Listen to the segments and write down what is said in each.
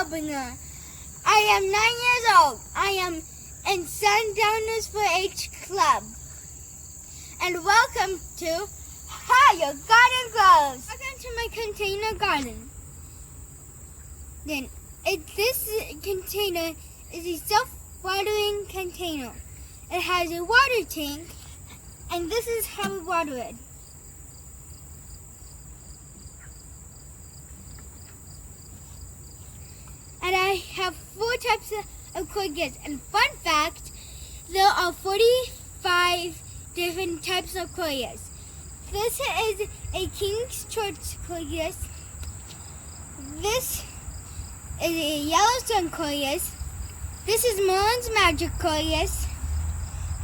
opener. I am 9 years old. I am in Sundowners 4-H Club. And welcome to How Your Garden Grows. Welcome to my container garden. This container is a self-watering container. It has a water tank, and this is how we water it. And I have 4 types of courgettes. And fun fact, there are 45 different types of courgettes. This is a King's Choice courgette. This is a Yellowstone courgette. This is Merlin's Magic courgette.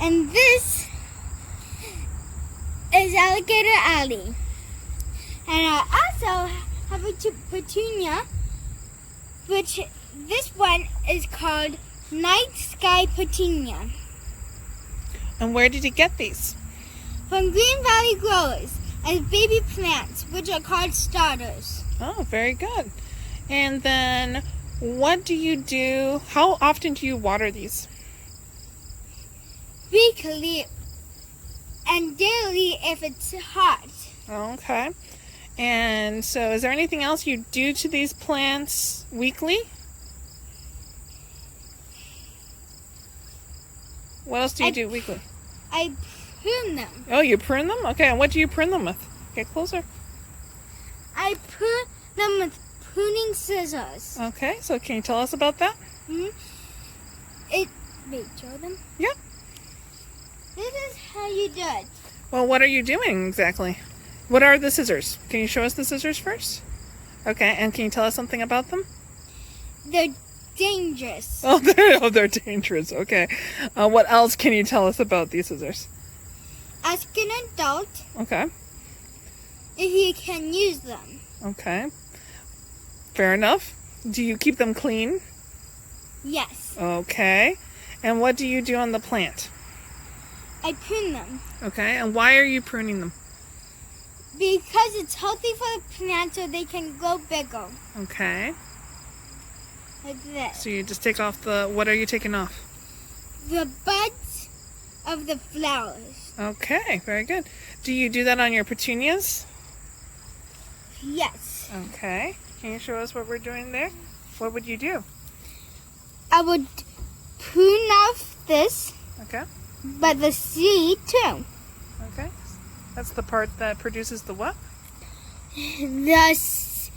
And this is Alligator Alley. And I also have a petunia, which this one is called Night Sky Petunia. And where did you get these? From Green Valley Growers as baby plants, which are called starters. Oh, very good. And then what do you do? How often do you water these? Weekly and daily if it's hot. Okay. And so is there anything else you do to these plants weekly? What else do you do weekly? I prune them. Oh, you prune them? Okay, and what do you prune them with? Get closer. I prune them with pruning scissors. Okay, so can you tell us about that? Wait, show them? Yeah. This is how you do it. Well, what are you doing exactly? What are the scissors? Can you show us the scissors first? Okay, and can you tell us something about them? They're dangerous. Oh, they're dangerous. Okay. What else can you tell us about these scissors? Ask an adult Okay. if you can use them. Okay. Fair enough. Do you keep them clean? Yes. Okay. And what do you do on the plant? I prune them. Okay, and why are you pruning them? Because it's healthy for the plant so they can grow bigger. Okay. Like this. So you just take off what are you taking off? The buds of the flowers. Okay, very good. Do you do that on your petunias? Yes. Okay. Can you show us what we're doing there? What would you do? I would prune off this, Okay. but the seed too. Okay. That's the part that produces the what? Thus,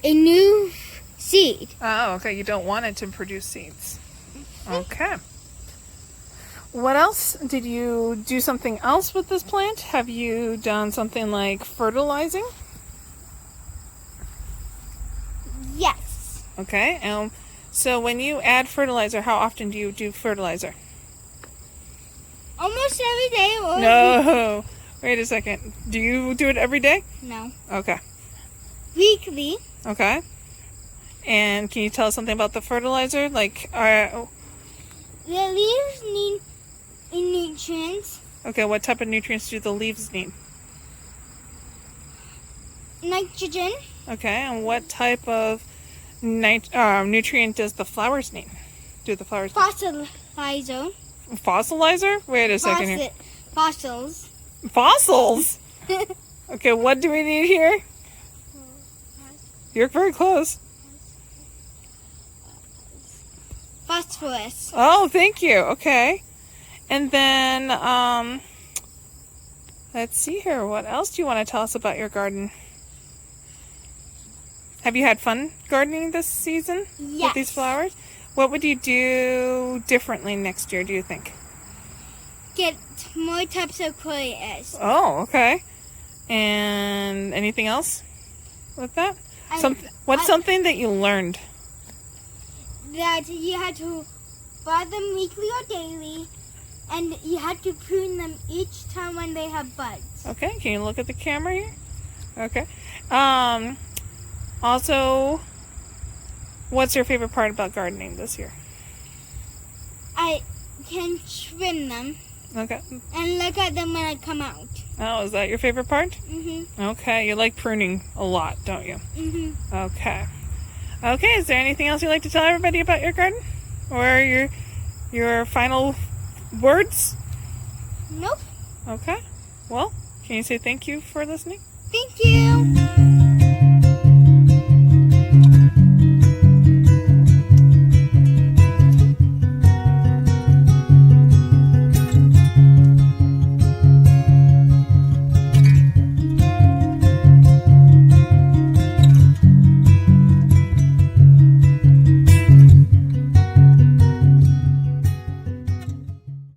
a new seed. Oh, okay. You don't want it to produce seeds. Okay. What else? Did you do something else with this plant? Have you done something like fertilizing? Yes. Okay. So when you add fertilizer, how often do you do fertilizer? Almost every day. Or No. Wait a second. Do you do it every day? No. Okay. Weekly. Okay. And can you tell us something about the fertilizer? Like, The leaves need nutrients. okay, what type of nutrients do the leaves need? Nitrogen. Okay, and what type of nutrient does the flowers need? Do the flowers Fossilizer. Fossilizer? Wait a second here. Fossils. Fossils? Okay, what do we need here? You're very close. Phosphorus. Oh, thank you. Okay. And then, let's see here. What else do you want to tell us about your garden? Have you had fun gardening this season Yes. with these flowers? What would you do differently next year, do you think? Get more types of courgettes. Oh, okay. And anything else with that? What's something that you learned? That you had to water them weekly or daily, and you had to prune them each time when they have buds. Okay, can you look at the camera here? Okay. Also, what's your favorite part about gardening this year? I can trim them Okay. and look at them when I come out. Oh, is that your favorite part? Mhm. Okay, you like pruning a lot, don't you? Mhm. Okay. Okay, is there anything else you'd like to tell everybody about your garden? Or your final words? Nope. Okay. Well, can you say thank you for listening? Thank you.